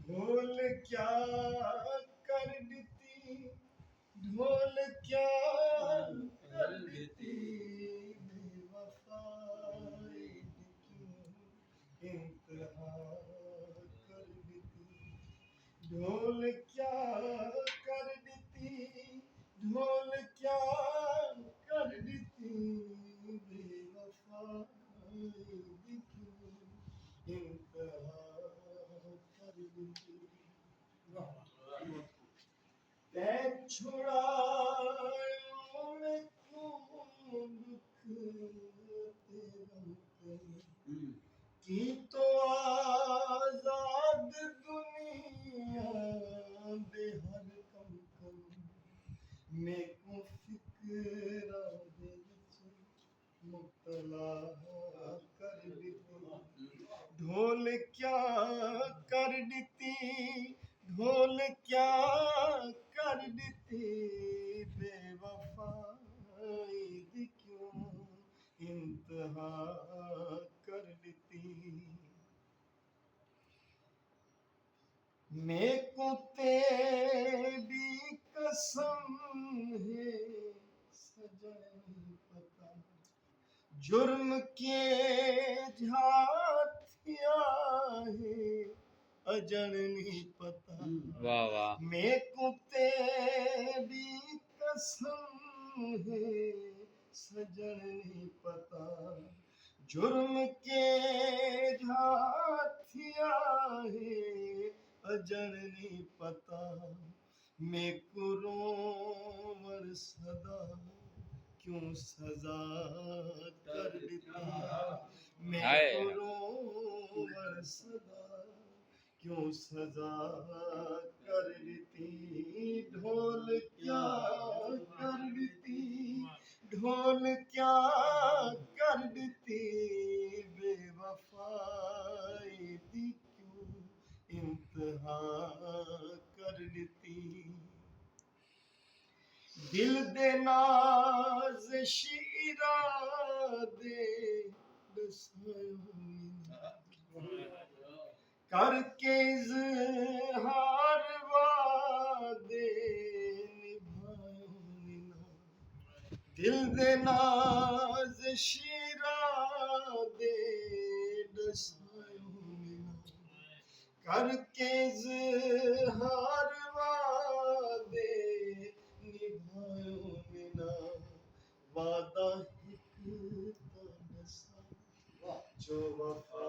ढोल क्या कर देती, ढोल क्या कर देती, बेवफाई क्यों इंतहा कर देती। ढोल क्या कर देती, ढोल क्या कर देती, बेवफाई क्यों इंतहा कर देती। तै छुड़ायो मैं क्यों दुख तेरा कहीं, की तो आजाद दुनिया दे हर कम कम, मैं को फिक्रा दे विच मुब्तला कर देती। ढोल क्या कर देती, ढोल क्या कर देती, बेवफाई दी क्यों इंतहा कर देती। मैं को तेरी कसम है सजा नहीं पता, जुर्म के झाथिया है अजर नहीं पता। वाह वाह। मैं को तेरी कसम है सजन नहीं पता, जुर्म के झाथिया है अजर नहीं पता। मैं को रोमर सदा क्यों सजा कर देती, मैं को रोमर सदा क्यों सजा कर देती। ढोल क्या कर देती, ढोल क्या कर देती, बेवफाई दी क्यों इंतहा कर देती। दिल दे नाज शीरा दे करके इज़हार वादे निभायो ना, दिल दे नाज शीरा दे दसायो ना, करके इज़हार वादे निभायो ना। वादा हिक ता दसा जो वफा,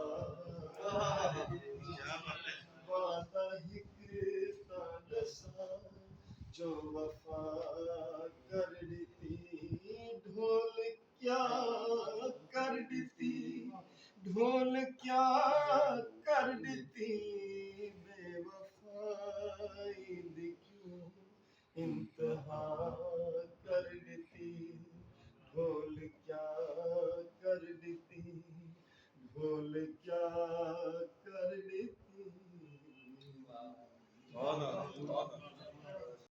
वादा हिक ता दसा जो वफा कर देती। ढोल क्या कर देती, ढोल क्या कर देती,